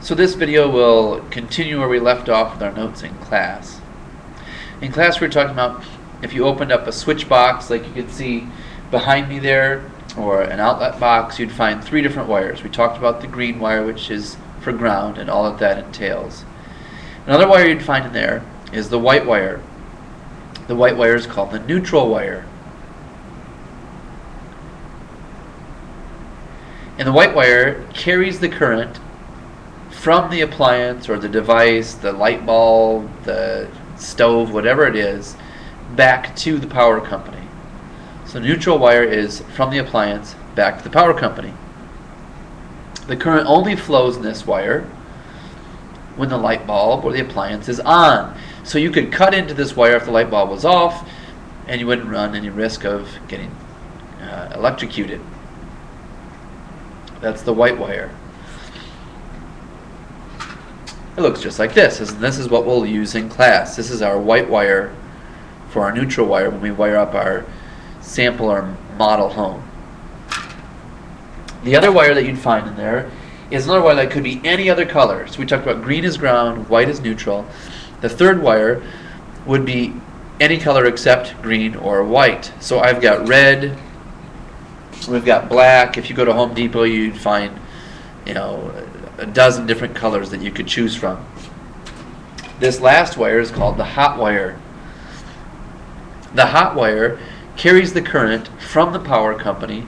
So this video will continue where we left off with our notes in class. In class we were talking about if you opened up a switch box like you can see behind me there, or an outlet box, you'd find three different wires. We talked about the green wire, which is for ground, and all that that entails. Another wire you'd find in there is the white wire. The white wire is called the neutral wire. And the white wire carries the current from the appliance or the device, the light bulb, the stove, whatever it is, back to the power company. So neutral wire is from the appliance back to the power company. The current only flows in this wire when the light bulb or the appliance is on. So you could cut into this wire if the light bulb was off, and you wouldn't run any risk of getting electrocuted. That's the white wire. It looks just like this, and this is what we'll use in class. This is our white wire for our neutral wire when we wire up our sample or model home. The other wire that you'd find in there is another wire that could be any other color. So we talked about green is ground, white is neutral. The third wire would be any color except green or white. So I've got red, we've got black. If you go to Home Depot, you'd find, a dozen different colors that you could choose from. This last wire is called the hot wire. The hot wire carries the current from the power company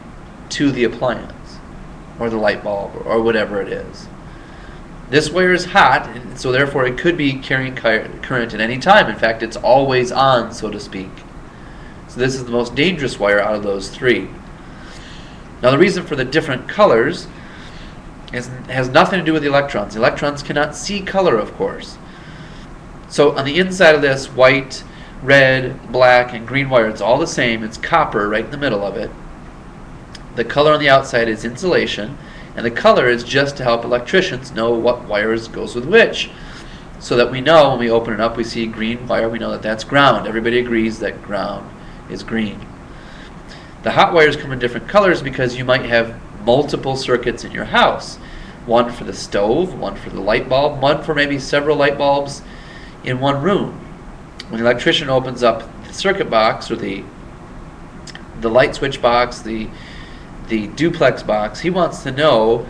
to the appliance or the light bulb or whatever it is. This wire is hot, and so therefore it could be carrying current at any time. In fact, it's always on, so to speak. So this is the most dangerous wire out of those three. Now the reason for the different colors has nothing to do with the electrons. The electrons cannot see color, of course. So on the inside of this white, red, black, and green wire, it's all the same. It's copper right in the middle of it. The color on the outside is insulation, and the color is just to help electricians know what wires goes with which, so that we know when we open it up, we see green wire, we know that that's ground. Everybody agrees that ground is green. The hot wires come in different colors because you might have multiple circuits in your house. One for the stove, one for the light bulb, one for maybe several light bulbs in one room. When the electrician opens up the circuit box or the light switch box, the duplex box, he wants to know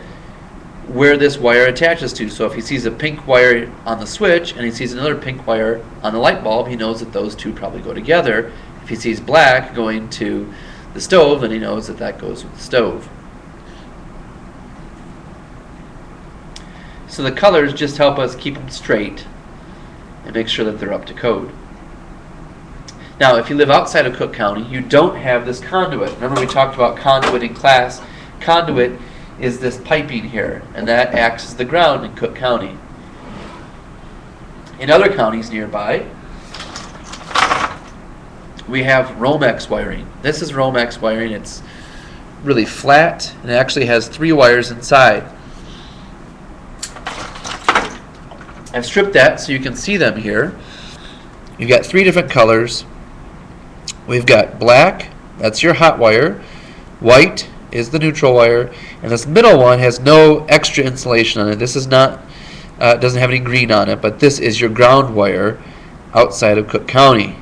where this wire attaches to. So if he sees a pink wire on the switch and he sees another pink wire on the light bulb, he knows that those two probably go together. If he sees black going to the stove, then he knows that that goes with the stove. So the colors just help us keep them straight and make sure that they're up to code. Now, if you live outside of Cook County, you don't have this conduit. Remember we talked about conduit in class. Conduit is this piping here, and that acts as the ground in Cook County. In other counties nearby, we have Romex wiring. This is Romex wiring. It's really flat, and it actually has three wires inside. I've stripped that so you can see them here. You've got three different colors. We've got black, that's your hot wire. White is the neutral wire, and this middle one has no extra insulation on it. This is not, doesn't have any green on it, but this is your ground wire outside of Cook County.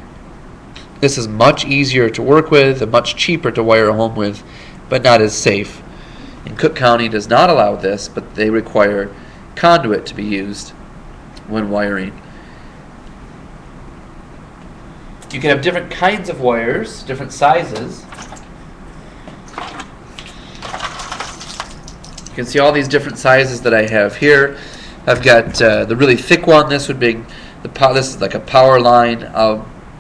This is much easier to work with and much cheaper to wire a home with, but not as safe. And Cook County does not allow this, but they require conduit to be used when wiring. You can have different kinds of wires, different sizes. You can see all these different sizes that I have here. I've got the really thick one. This would be this is like a power line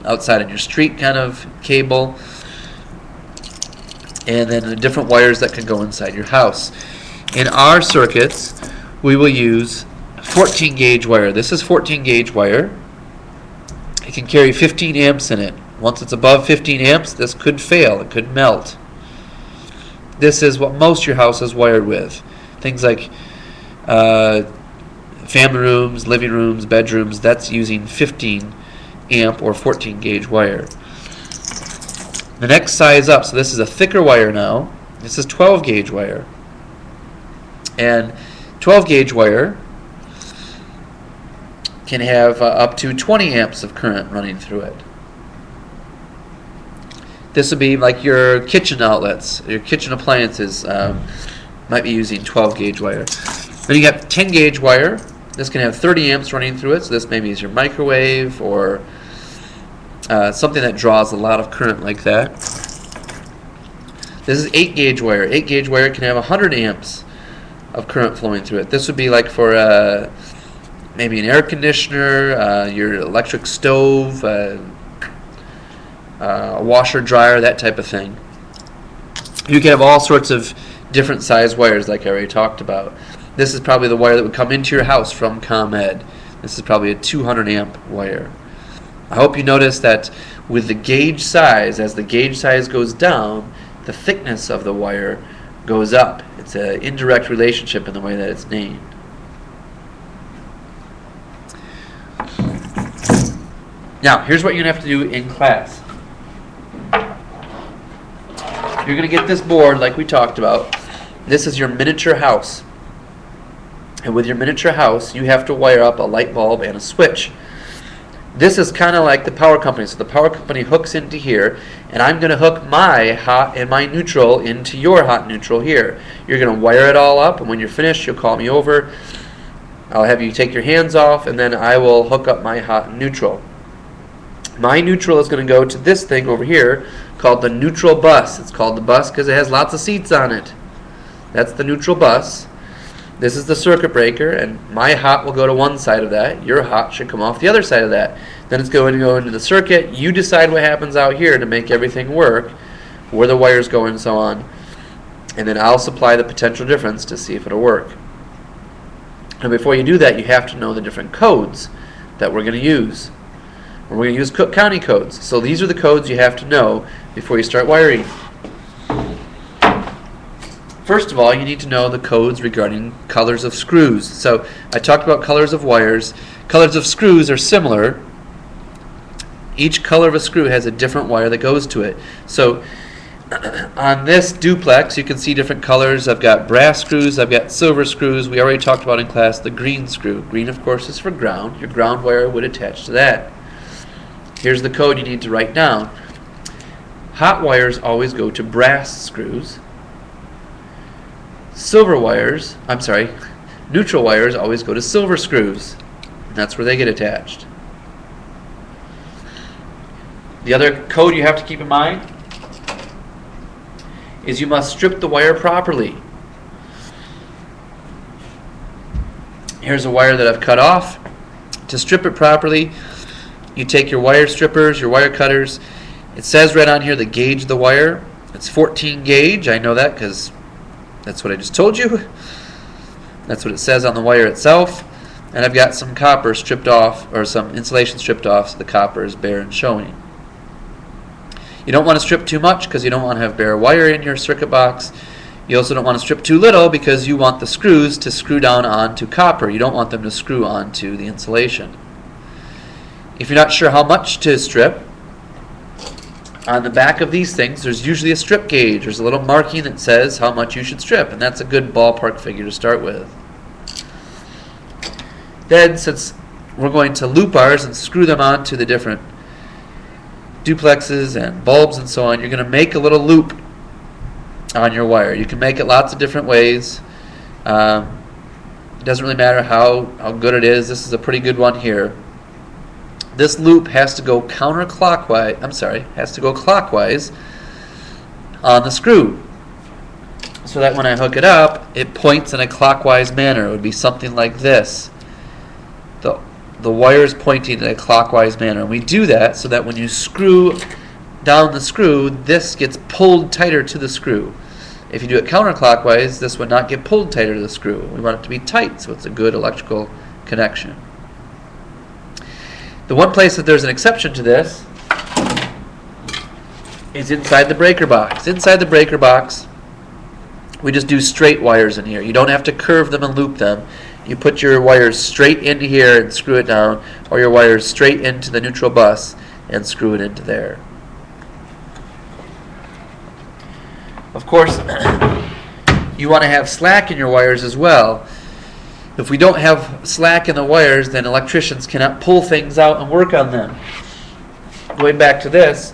outside on your street kind of cable, and then the different wires that can go inside your house. In our circuits, we will use 14 gauge wire. This is 14 gauge wire. It can carry 15 amps in it. Once it's above 15 amps, this could fail. It could melt. This is what most of your house is wired with. Things like family rooms, living rooms, bedrooms, that's using 15 amp or 14 gauge wire. The next size up, so this is a thicker wire now. This is 12 gauge wire. And 12 gauge wire can have up to 20 amps of current running through it. This would be like your kitchen outlets, your kitchen appliances might be using 12 gauge wire. Then you have 10 gauge wire. This can have 30 amps running through it, so this maybe is your microwave or something that draws a lot of current like that. This is 8 gauge wire. 8 gauge wire can have 100 amps of current flowing through it. This would be like for maybe an air conditioner, your electric stove, a washer, dryer, that type of thing. You can have all sorts of different size wires like I already talked about. This is probably the wire that would come into your house from ComEd. This is probably a 200 amp wire. I hope you notice that with the gauge size, as the gauge size goes down, the thickness of the wire goes up. It's an indirect relationship in the way that it's named. Now, here's what you're going to have to do in class. You're going to get this board like we talked about. This is your miniature house. And with your miniature house, you have to wire up a light bulb and a switch. This is kind of like the power company. So the power company hooks into here, and I'm going to hook my hot and my neutral into your hot neutral here. You're going to wire it all up, and when you're finished, you'll call me over. I'll have you take your hands off, and then I will hook up my hot and neutral. My neutral is going to go to this thing over here called the neutral bus. It's called the bus because it has lots of seats on it. That's the neutral bus. This is the circuit breaker, and my hot will go to one side of that. Your hot should come off the other side of that. Then it's going to go into the circuit. You decide what happens out here to make everything work, where the wires go and so on. And then I'll supply the potential difference to see if it'll work. And before you do that, you have to know the different codes that we're going to use. We're going to use Cook County codes. So these are the codes you have to know before you start wiring. First of all, you need to know the codes regarding colors of screws. So I talked about colors of wires. Colors of screws are similar. Each color of a screw has a different wire that goes to it. So on this duplex, you can see different colors. I've got brass screws, I've got silver screws. We already talked about in class the green screw. Green, of course, is for ground. Your ground wire would attach to that. Here's the code you need to write down. Hot wires always go to brass screws. Neutral wires always go to silver screws. And that's where they get attached. The other code you have to keep in mind is you must strip the wire properly. Here's a wire that I've cut off. To strip it properly, you take your wire strippers, your wire cutters. It says right on here the gauge of the wire. It's 14 gauge. I know that because that's what I just told you. That's what it says on the wire itself. And I've got some copper stripped off, or some insulation stripped off, so the copper is bare and showing. You don't want to strip too much because you don't want to have bare wire in your circuit box. You also don't want to strip too little because you want the screws to screw down onto copper. You don't want them to screw onto the insulation. If you're not sure how much to strip, on the back of these things, there's usually a strip gauge. There's a little marking that says how much you should strip, and that's a good ballpark figure to start with. Then, since we're going to loop ours and screw them onto the different duplexes and bulbs and so on, you're going to make a little loop on your wire. You can make it lots of different ways. It doesn't really matter how good it is. This is a pretty good one here. This loop has to go clockwise on the screw, so that when I hook it up, it points in a clockwise manner. It would be something like this. The wire is pointing in a clockwise manner, and we do that so that when you screw down the screw, this gets pulled tighter to the screw. If you do it counterclockwise, this would not get pulled tighter to the screw. We want it to be tight, so it's a good electrical connection. The one place that there's an exception to this is inside the breaker box. Inside the breaker box, we just do straight wires in here. You don't have to curve them and loop them. You put your wires straight into here and screw it down, or your wires straight into the neutral bus and screw it into there. Of course, you want to have slack in your wires as well. If we don't have slack in the wires, then electricians cannot pull things out and work on them. Going back to this,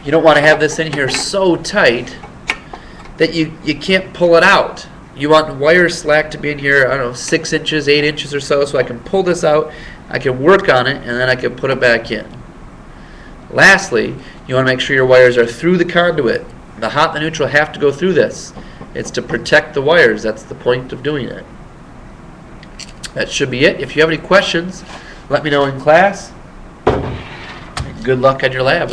you don't want to have this in here so tight that you can't pull it out. You want wire slack to be in here, I don't know, 6 inches, 8 inches or so I can pull this out, I can work on it, and then I can put it back in. Lastly, you want to make sure your wires are through the conduit. The hot and the neutral have to go through this. It's to protect the wires. That's the point of doing it. That should be it. If you have any questions, let me know in class. Good luck on your lab.